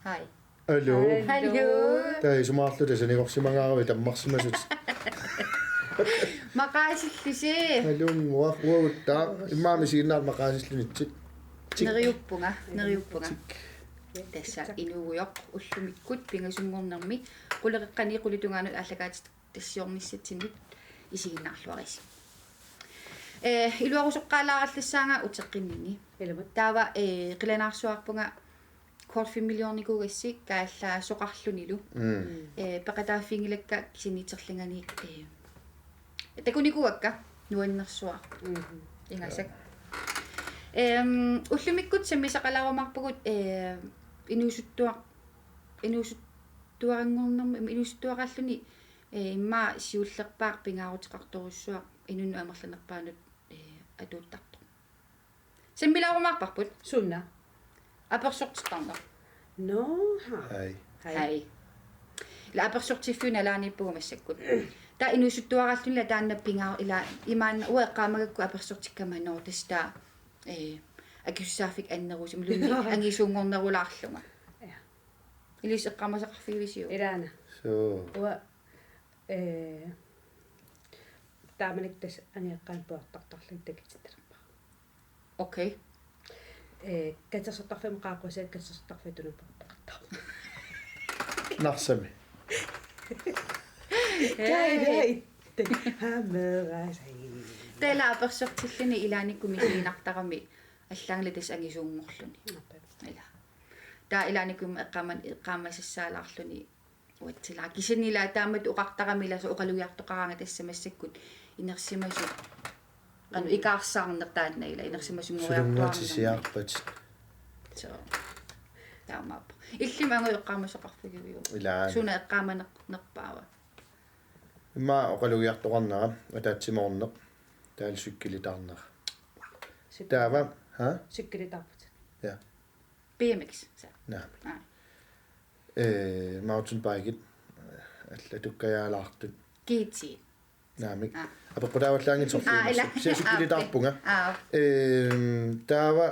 Hi. Hallo. Hallo. Tai sumaarlu tasani gorsimangaaruvi tammarsimasut. Maqaasillisi. Hallo uutta immaami siinnaat maqaasillunitsit. Neriuppunga. Tassa inuujoq ullumikkut pingasummornermi quleqeqqani qulitungaanut allakaatit tassiornissatsinut isiginnaarluaris. Iluarusoqqaalaarallassaanga uteqqinni. Taava qilanaarsuarpunga kort 5 millionikugassi kaallaa soqarlunilu. Peqataaffiingilakka kisiniiterlingani takunikuakka nuannersuar. Ingasak. Ullumikkut sammisaqalaarumarpugut inusuttuarangornermi imma siullerpaaq pingaaruteqartorussuaq inunnu amerlanerpaanut atuuttartu. Sammilaarumarparput sunna apersortiqarner. No Hai. La apersortiffiuna laaniippugumassakkut. Ta inusuttuarallunla taanna pingaa ila imaanna ueqqaamagakku apersortikkamanoor tastaa akissaafik annerusimulunni angisuungornerulaarlunga. Ja. Ilis eqqamasaqarfigisiu. Ilaana. So. Ua taamaniktas aniaqqaan puartartarlun takititerpa. Okay. Katersortarfim qaaqqusaat katersortarfitunu puartartar. Narsami. Hey. Hammerasai. Tela apersortilluni ilaanikkumisiinartarami аллаангилатас агисуунгорлуни ила таа илааникум эққамассаалаарлуни уатсилаа кисанила таамат уқартарамиласа уқалуяартоқараанга тассамассаккут инерсимасу ану икаарсаарнертаанна ила инерсимасунгориартуарнаа so таамап иллима ангу эққамасоқарфигивиу суна эққаманернерпаава имма оқалугиартоқарнера атаатсимоорнеқ таал суккилитаарнера таава Cykelitaput. Ja. BMX. Nej. Mountainbike. Alla tukkajaalaartut. GT. Naamik. Apapadaavallaangin sortiimassa. Sukilitarpunga. Taava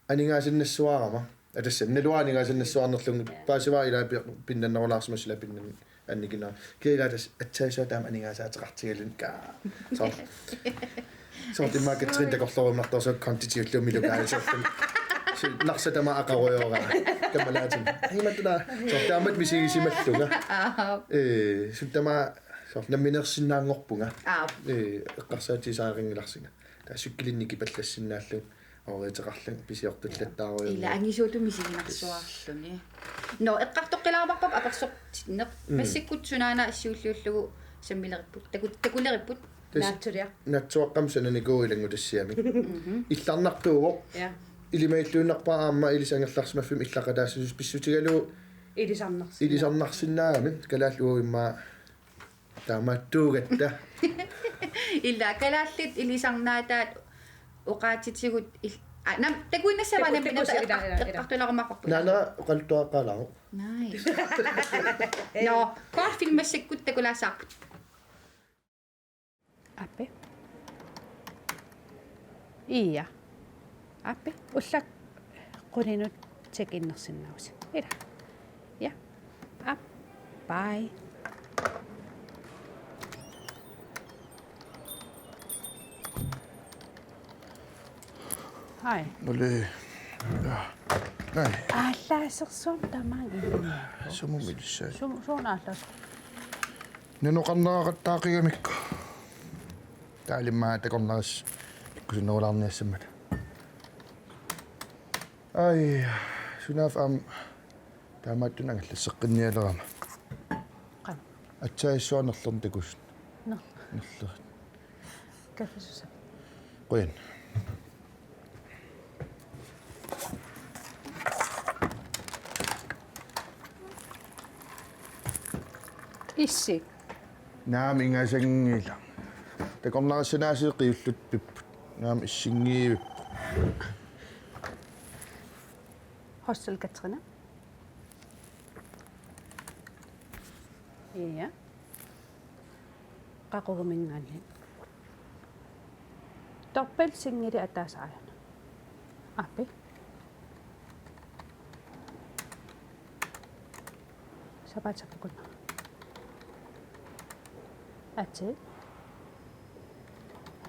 aningaasinnassuarama. Atassam naluaningaasinnassuarnerlungu paasiva ila pinnannerulaarsimassila pinnan annikina. Kiilaatas atsaisua taam aningaasaateqartigalun ka. Så det man kan trinne der går slå om så quantity og miljø der så naksa der ma aqaroyora kan man lade hey man der så der med vi sige med tunga så der ma så der minder sinangorpunga qarsa tisaaringilarsinga der cykliniki pallassinaallu awiteqarlun pisiortullataaruyu ila angisuutumisiginarsuarluni no eqqartoqqilaarparpap apersortinneq massikkutsunaana assiulluullugu sammileriput takuleriput natsuaqqamsananiku ilangutassiami illarnartuuvo ilimailluunarpaa aamma ilisangerlarsmaffim illaqataassus pissutigalu ilisarnarsinnaami kalaallugu imma taamaattuugatta illa kalaallit ilisarnaataat uqaatitigut nam takuinnassavana eqqartularumarparput naanera oqaltuaqqaalaaru nice no koarfilmassakkut takulaasaarput Appe. Iya. Appe. Ullak quninut check-innersinnaus. Ira. Ja. Up. Bye. Hej. Ole. Ja. Nej. Alla sersom tamang. Så må vi se. Så alla. Nenoqarneraqattaaqigamikku. Taalimmaa takorneris kusunuularniassammat. Ai, sunaaf taamaattunangallasseqqinnialerama. Qan. Atsaissuanerlern takus. No. Nerler. Kaffesusa. Qoyan. Issi. Naam ingasangila. Takornerassanaasiiqiullut pipput. Naam issingiivip. Hostel Katrina. Ja. Qaqurumingaallin. Torpel singili ataasaayan. Appi. Sapaatsapukunna. That's it.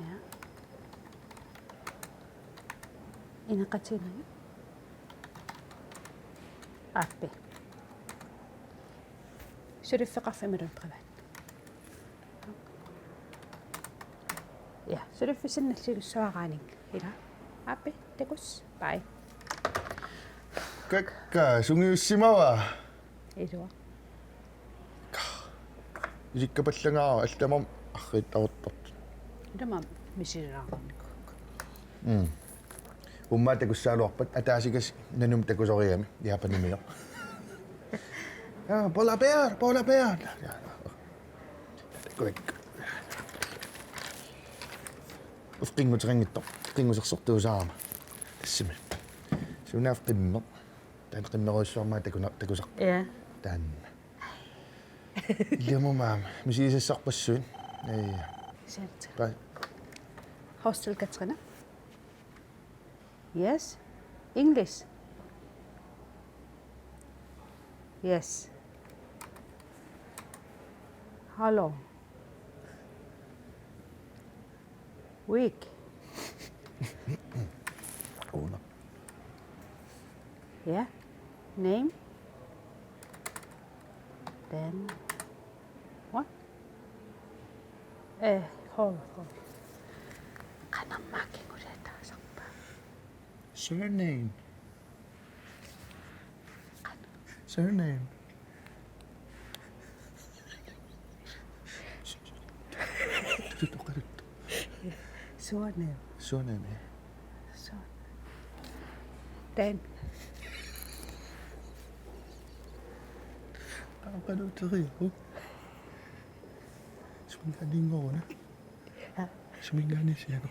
Ja. Inaqatinani. Appi. Suriffiqarfimilut privat. Ja, suriffisinnassilussuaraanik. Ila. Appi, tekus. Bye. Kakka sungiussimawa. Isua. Isikkapallangaa allamam arrit aortart. Idama misiraanik. Umma takussaaluarpat ataasikas nanum takusoriami yaapanimio. Polar bear, polar bear. Korrekt. Ufqinguteringittor, qingusersortuusaama. Tassimi. Sunaaf qimmer. Tan qimmeruissuarmaa takusaq. Ja. Tan. Illumaam, misiisissarpassuun. Sent. Bye. Hostel Katrina. Yes. English. Yes. Hello. Week. Ona. Yeah. Name. Then what? Hold. Kanamaki kureta sakpa. Surname. Surname. Surname. Surname. So. Then Ano tayo? Sumingani mo na. Sumingani siya no.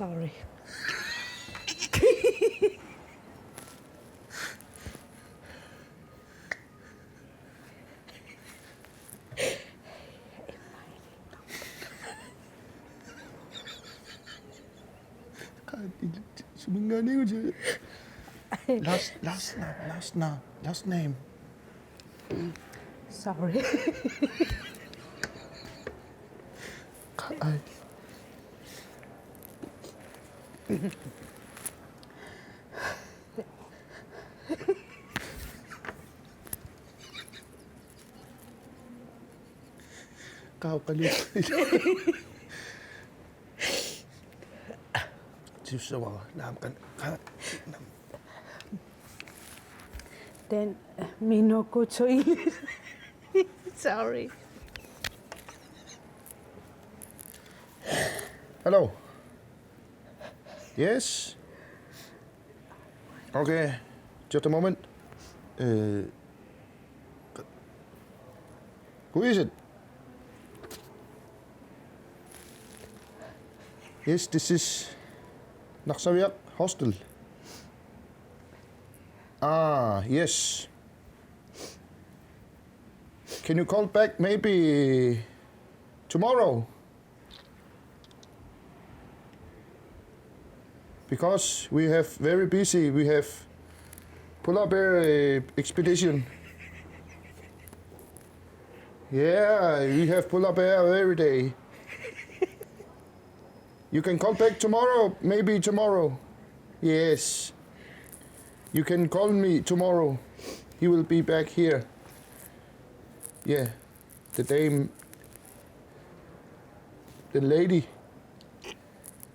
sorry. Sumingani ko siya. Last name. Sorry. Ay. Kau kalit. Susah nam kan. Then me no go to English. Sorry. Hello. Yes. Okay. Just a moment. Who is it? Yes, this is Naksaviak Hostel. Ah, yes. Can you call back maybe tomorrow? Because we have very busy. We have polar bear expedition. Yeah, we have polar bear every day. You can call back tomorrow, maybe tomorrow. Yes. You can call me tomorrow. He will be back here. Yeah. The lady.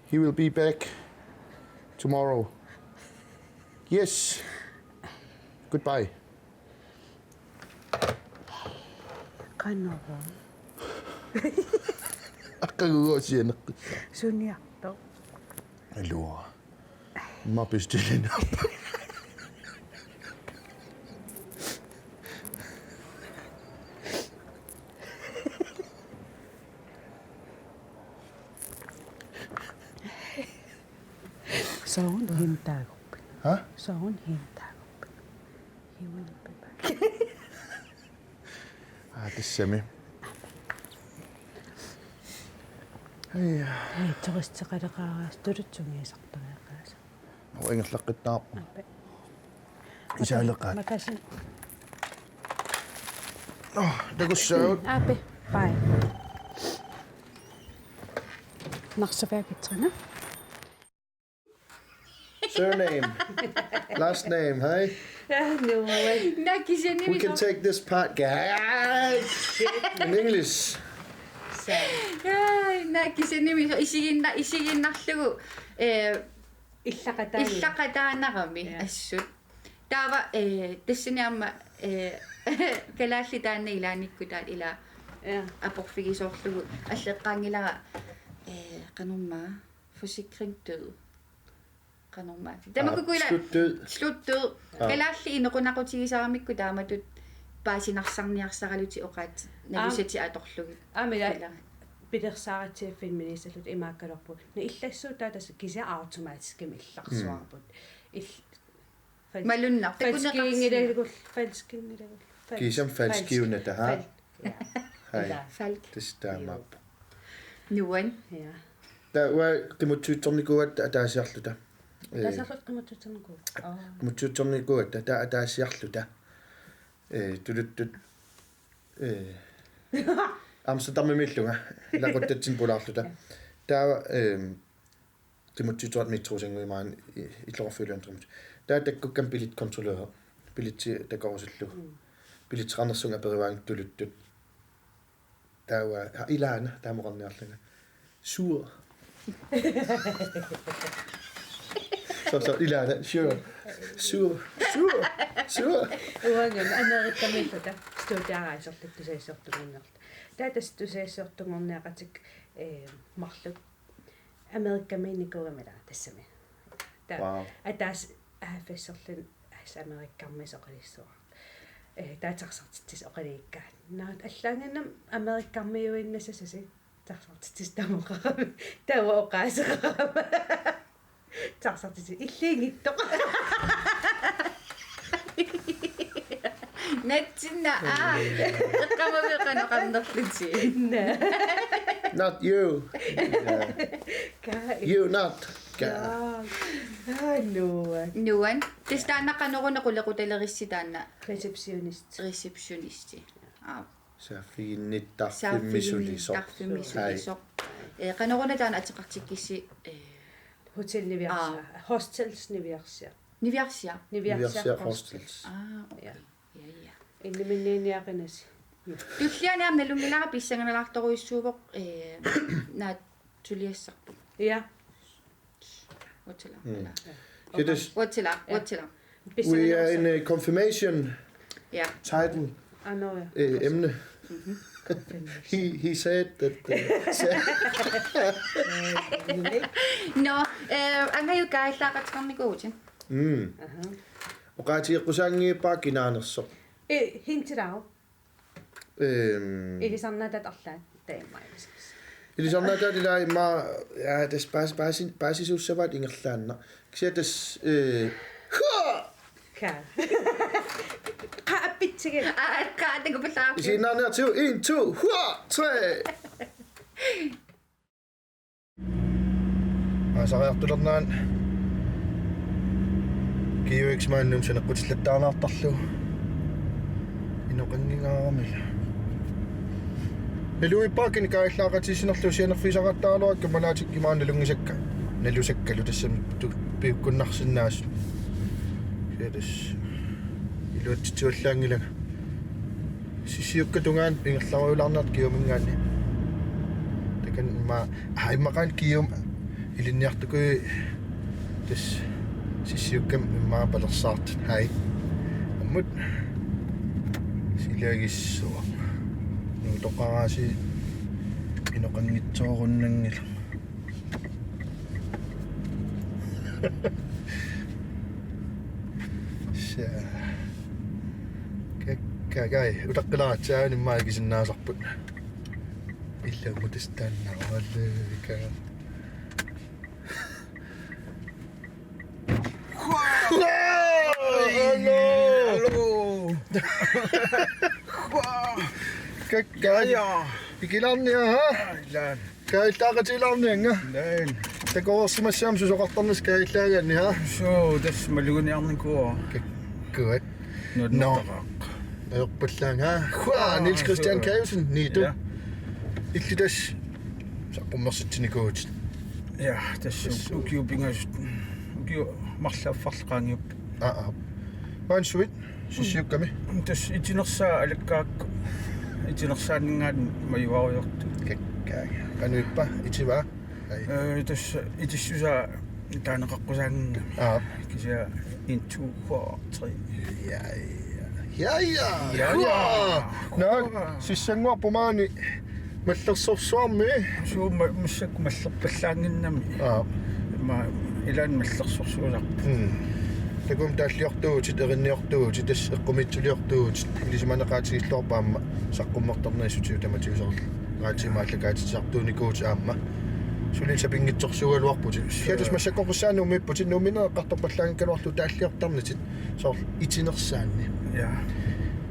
He will be back tomorrow. Yes. Goodbye. Kanovo. Akkagugo siya na. Sunyak to. Alo. Mapistilin na. Soon hintagop. Huh? Soon hintagop. He will be back. Ah, this semi. Ja. Ei torisseqaleqaaraas tulutsungiisartoriaqaasa. Og ingerlaqqittaa. Isaalleqaat. Makasin. Takussaut. Ape. Bye. Narsafaakitsana. Surname. Last name, hey? No way. Nakiseni We can take this part, guys. In English. nakiseni mi isiginnarlugu иллaqataanarami assut taava tassiniarma kalaalli taanna ilaanikkutaan ila aporfigisoorlugu аллеққаангилара qanummaa forsikringdød qanummaa tamakkuila slutdød kalaalli inequnaqutigisaaramikku taamatut paasinarсарниарсаралути оqaat налусати аторлугу амила пилерсааратсиаффинминисаллут имааккалорпу на иллассуутаа тас кися автоматисками илларсуарпут малуннар такунеқарсингилагул фалскингилагул Kisam falskivne, der har. Hej. falk Det stemmer. nuan ja Der var det må tyterne gå at der er særligt der. тасарлут qimututsernuku Må tyterne gå at der er særligt der. Du Amsterdam med Miltunga. Der går det til Polarlut der. Der det må tyterne metro sing med mig i Lorfølgen tror jeg. Der går kan billigt kontrollør. Billigt der går også lidt. Billigt trandersunga berøring du. Der var i lande der må rende nærmere. Sur. Så i lande sur. уангам америккамиллута студиарайсорлут тусаиссортугуннерт таатас тусаиссортугорниақатик марлут америккаминикугамила тассами та атаас аффиссерлун ас америккармисоқалиссуа таатарсартитсис оқалииккаат наат аллаангannam америккармиуиннасасаси тарсартитсис тамоқарами тауа оқаасеқарама тарсартитси иллиингиттоқ natsinna qamavеqanoqarnerlutsi Not you. You not. no nuan tistaannaqanorunaqullequtalerissi receptionist receptionisti Så fint tarfimisulisoq. tarfimisulisoq qanoruna taana atiqartikkissi hotel niviarsia hostels niviarsia niviarsia hostels. okay ja инниминниаринаси tullianaarna lungilara pissanganalaartoruissuuvoq naat tuliassarpu ja watila It is. watila We are in a confirmation ja I title know emne. He said that. no angayukaillaqatsqarnikuutin Oqaatiiqqusaangiipaa kinaanersoq. hintirau ilisarnatat arlaat taimaimis Ilisarnaataatila imma das basisuussavat ingerlaanna. Kisiatas ka qaappitsiga qaatangupallaa Isinnaarnertiu 1 2 3. Asariartulernaан kiuiksmaannum saneqqutillattaarnaartarlu inoqanngingaaramila Naluippaakini kaallaaqatiisinerlu sianerfisaqattaaluakka malaatikkimaana lungisakka nalusakkalu tassam piukkunnarsinnaas siatas iluattituallaangilaga sisiukkatungaan ingerlaruilarnaat kiumingaanni takan immaqaan kium ilinniartukui tas sisiukkam immaa palersaart hai ammut silaagissua nuutoqaraasi inoqanngitsoorunnaangila sa kagai utaqqilaatsaaani maagisinnaasarput illamutistaannarallika Kagai ikilarnia ha Kailtaaqatilarnianga. Nein. Takoorsimassam susoqartarnas kaillaagani ha. So, das maluguniarnikuo. Good. No. Erpallanga. Khua Niels Christian Kayusen nitu. Ja. Illitas saqummersitsinikuut. Ja, das ukiubingas. Ukiu marlaaffarleqaangiup. Vaan suit. Sissiukkami. Das itinersaa alakkaakku. Itinersaanningaan majuariortu. Kekkaa. Kanuippa itiva. Das itissusaa taaneqaqqusaangingami. Kisia 1 2 4 3. Ja. Nå, sissanguarpumaani маллерсорсуарми. So mussakku mallerpallaanginnami. Ma ilan mallersorsuularpu. Takum taalliortuutit erinniortuutit tass eqqumitsuliortuutit ilisumanaaqaatigiиллorpaamma saqqummertarnerisutiu tamatiusarlu qaatimaallakaatitisartuunikuut aamma sulin sapingitsorsugaluarputit hiatus massakkoqussaanumipputit nuumineeqqartorpallaangikkaluartu taalliortarnitit soor itinersaanni Ja.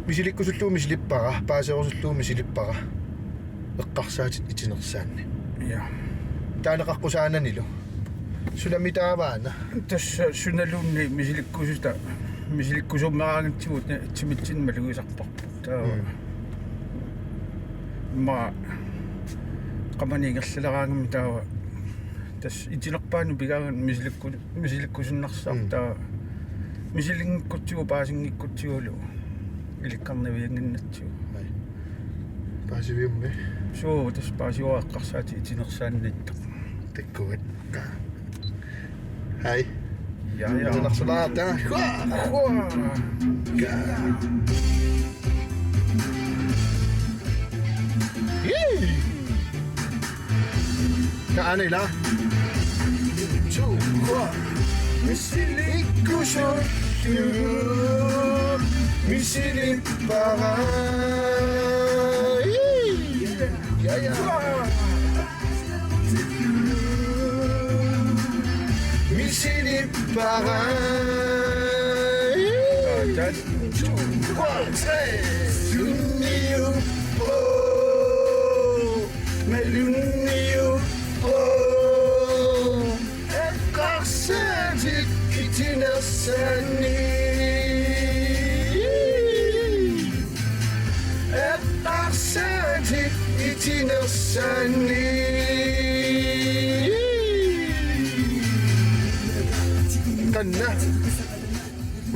misilikkusulluumi silippara paaserosulluumi silippara eqqarsaatit itinersaanni Ja. taaneqarqusaananilu sulamitaavaana Tas sunaluunni misilikkusummeraangitsugut timitsin malugisarparpu. Taa ma qamaniingerleraangami taa tas itinerpaanu pigaagan misilikkusunnarsar taa misilingikkutsugu paasingikkutsuulu ilikkarnavianginnatsugu. paasiviummi So tas paasiuaqqarsaati itinersaannittaq. tekkuvat hai Ja. itinersulaata kaanila misilippara misilippara melunniuppo eqqarsaatik itinersaanni eqqarsaatik itinersaanni kanna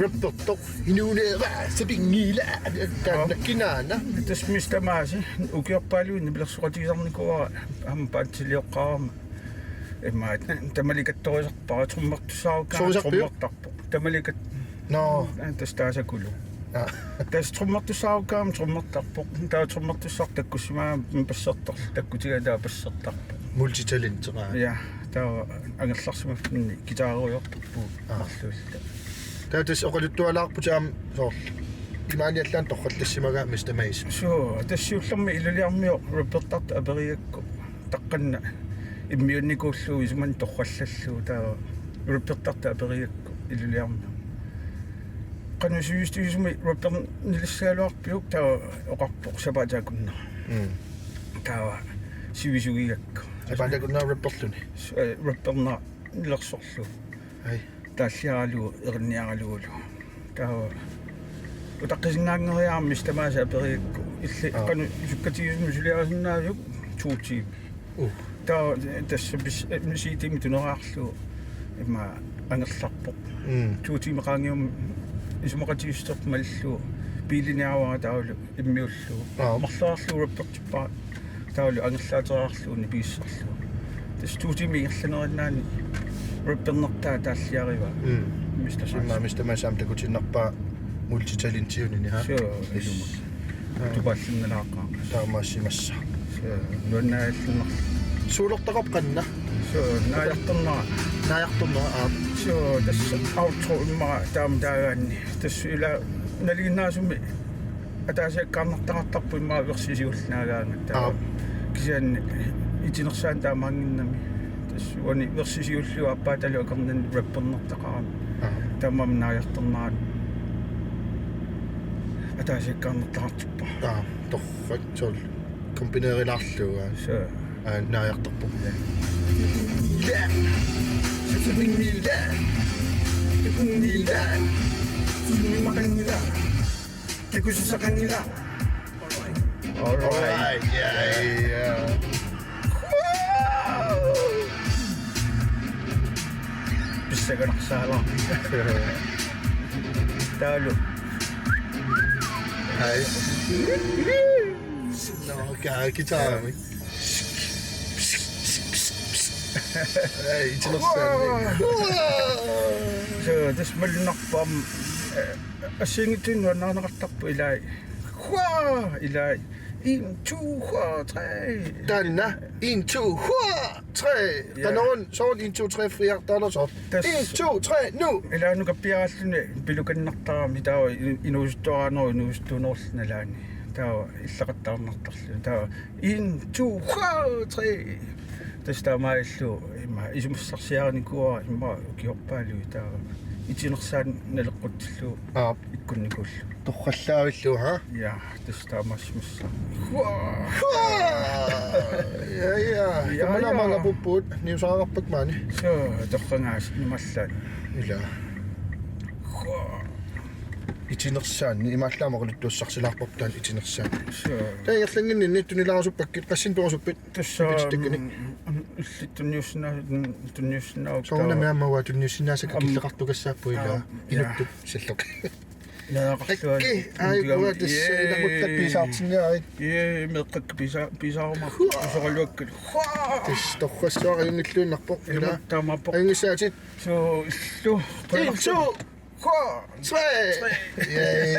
rapportor inuleeva sapingila kanna kinaana Tas mistamaasi ukiorpaaluunni pilersuqatigisarnikuara ampaatsilioqqaarama imma tamalikattorisarpara trummartussaarukkaartarpo tamalikat no tas taasakulu tas trummartussaarukkaarma trummartarpo taa trummartussar takkussimaa passertor takkutiga taa passertarpo multitalentera ja taa angerlarsimaffinni gitaaruyortarpu arluulla taatas oqaluttualaarputaam soor imaaniallaan torqallassimaga mistamais so tassiullermi iluliarmio repertart aperiakku taqqanna immiunnikuulluu isuman torqallalluu taa repertart aperiakku iluliarmio qanusuistisumi reper nilissaaluarpiuk taa oqarpoq sapaataakunna taa sivisugiakku apaantakunna repertuni reperna nilersorlu ai тааллиаралу эрниаралуулу таа утаққисингаангериаармис тамааса апериакку илли қану суккатигисму сулиарасиннаасук туутиим таа тассапис миситими тунераарлу имма ангерларпоқ туутимеқаангиум исумақатигистерп маллу пилиниавара таалу иммиуллу марлаарлу раппертиппаа таалу ангерлаатераарлууни пииссерлу тас туутими ирланериннаани раппернертаа тааллиарива мистамасаам такутиннарпаа мультиталентиунини ха илумут тупааллинналааққаа таамаассимасса нуаннааллуннар суулертақап қанна наярторнера so тасс аутро иммара таамтаагаанни тасс ила налигиннаасуми атаасааккаарнартақартарпу иммара версисиуллнаагаанга таа кисианни итинерсаан таамаангиннами уани версисиуллуа аппааталу акернан раппернертақарами таамам наярторнерат атаасааккаарнертақартиппа торфак сол комбинериларлуга Naayartorpo. Nila. Nila. Nila. Sumima kanila. Tegusto sa kanila. Alright. Yeah. Bisa ka nakasalang. Talo. Ay. Nakakakita kami. Ay, itinaksan. So, tas malinakpam. Asingin na nakatakpo ilay. Ilay. 1, 2, 3. Dan na. 1, 2, 3. Kanon, så 1, 2, 3, frier. Der er der så. 1, 2, 3, nu. Ilay no kapiasin pilukan naktaami tao inuustoano inuustunoorsna laani. Tao illaqattaarnartarlu. Tao 1, 2, 3. Tas tamaillu isumassarsiaanikua imma ukiorpaalu tao. Itinersaan naleqquttillu ikkunnikullu. Torqallaavillu, ha? Ja, tas tamaasmussa. Ja. Kamana mga puput. Niusaarparpak maani. So, torqangaas nimallaan. Ila. Itinersaan imaallaamaquluttuussarsilaarportaan itinersaan. So, Taiyerlanginni tunilaarsuppakki qassin tuqasuppit. tässä Teknik. tunniusna Soona meammawa tunniussinaasaka killeqartukassaappu ila. Inuttu salluk. Akki ai kuwa tässä ilaquttat piisaartinniari. meeqqak pisaaruma usoqaluakkal Tis torqassuara yungilluunnarpoq ila. taamappo Ayngissaatit. so illu 1, 2, 3.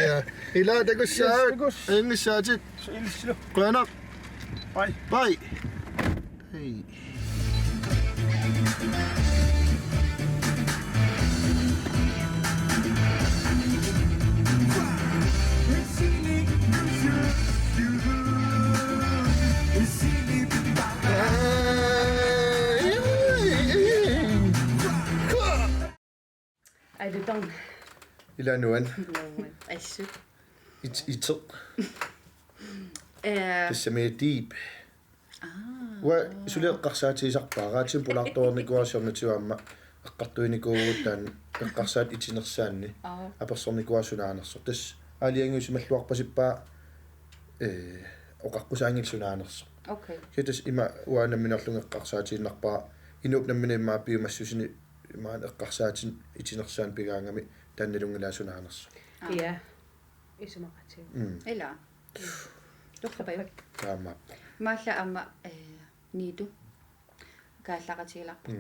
Ja. Ila takussaat. Ayngissaatit. illu Qanaq. pai Bye. Hey. Ej, det er dong. Ila nuan. Assut. Itser. Tässä me deep. Wa suliqqarsaatiisarpaaraatin pulartoornikuasiornatiuamma eqqartuinikuutaan eqqarsaat itinersaanni apersornikuasunaanerso tas aliangusimalluarpasippaa oqarqusaangilsunaanerso Okay. kitas ima uanamminerlungeqqarsaatiinnarpaa inuupnamminimmaa piumassusini imaan eqqarsaatin itinersaan pigaangami taannalungilaasunanerso Ja. Isumaqatiu. Ila. Tuqqapayu. taammaappa Maalla amma niitu. Kaallaqatiilarpa.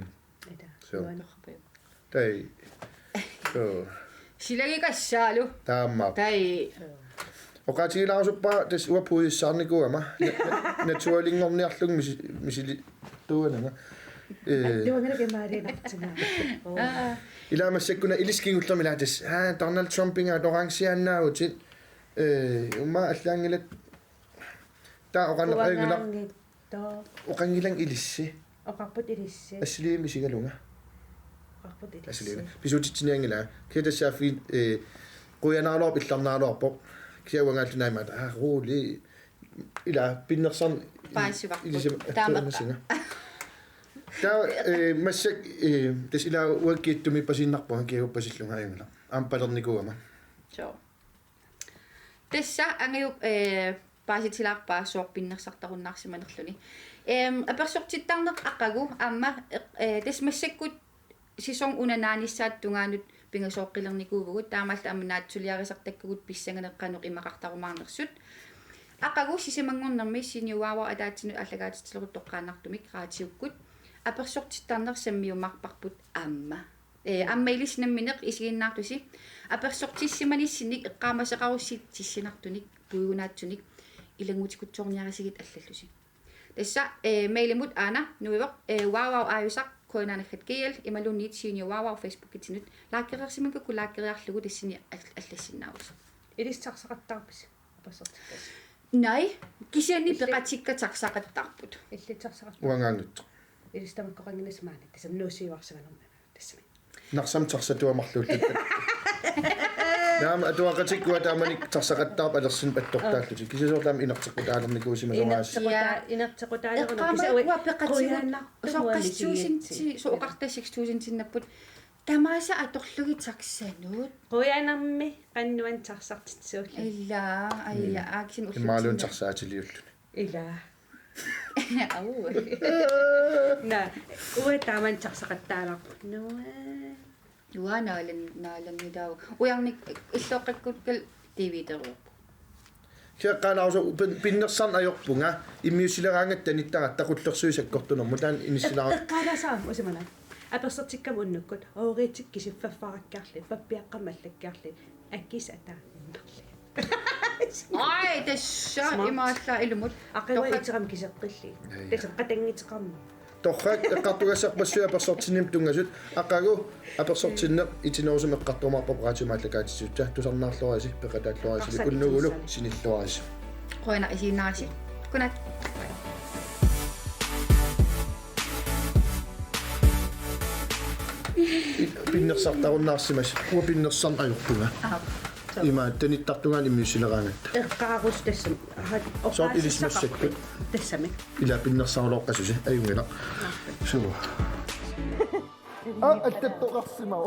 Ida. So. Tuqqapayu. tai so Silagi kassaalu. taammaappa Tai Oqatigilaarsuppaa tas uapuissaarnikuama naturalingorniarlung misili tuananga Det var ngene gemaariinartina. ilaamassakuna iliskingullermila tas Donald Trumpinga orangiannaagutit umma allaangilat taa oqanneqaangila oqangilang ilissi Oqarput ilissi. assiliimisigalunga Oqarput ilissi. assiliim pisutitsiniangila kitasaafi quyanaalorp illarnaalorpoq kiawangaallunaimata ruuli ila pinnersan paisuvarput. ilisima Taamaqqa. taa massak tas ila uakkiittumi pasinnarpuan kiaguppasillunga ayungala ampalernikuama So. Tässä angiu paasitilarpaa soorpinnersartarunnarsimanerluni. Apersortittarneq aqqagu amma tasmassakkut sisong unanaanissaat tungaanut pingasooqqilernikuuvugut taamaalta amminaatsuliarisartakkugut pissanganeqqanuq imaqartarumaarnersut aqqagu sisimangornermi siniuaava ataatinu allagaatitlerutoqqaanartumik raatiukkut apersortittarnersammiumarparput amma amma ilisnammineq isiginnaartusi apersortissimanissinnik eqqaamaseqarussit sissinartunik puigunaatsunik ilangutikutsoorniarisigit allallusi tassa mailimut ana nuivoq waawau aayusaq koinaanakkat kiel imalunniit siniuaava facebookitsinut laakkeriarsimanka kulaakkeriarlugu tassini аллассиннаавус Ilissarсaqattaarpis. Apersortittas. най кисианни пеқатиккатарсақаттарпут Illitsarсaqat. uangaanguttu Ilistamaqoqanginasmaani. Tasam nuusiuarsimanerma. Tassami. narsamtarsatuamarluullut Naam atuaqatikku taamanik tarsaqattaap alersin pattortaalluti kisisoorlaam inertequtaalernikuusimasoraas Inertequtaaleruna soqartuusinti soqartassikstuusintinnapput тамааса аторлугитарсанут Qoyanarmi qannuan tarsartitsuullu. illa illa aaksin имаалуун тарсаатилиуллу Ila. ау Na, uwe taman tarsaqattaalarpu. No. юанаалан наалангилаа уярник иллоққаккуткал тивитеру киаққаанаарусу пиннерсарн ajorpunga иммиусилераангат таниттара тақуллерсуисаккортунэрму таан иниссилара Eqqaalasaam usimana. Apersertikkam unnukkut ooriitik kisiffaffarakkарли pappiaqqamallakkaarli akkis ataannerli. ай тасса имаалла илумут Aqiwa itiram kiseqqilli. Taseqqatangiteqarmu. торрак эққартугассарпассуа аперсортинним тунгасут ақагу аперсортинне итинерусум эққартумаарпа праатимааллакаатисутта тусарнаарлуаси пеқатааллуаси куннугулу синиллуаси қойна исинааси кунат пиннерсартаруннаарсимас уа пиннерсарн ajorpunga има таниттартунгаан иммиусилераангат Eqqaarus tassam. Soort ilismassakku. Tassamik. ila pinnersarulooqqasusi ajungila suwa attatoqarsimao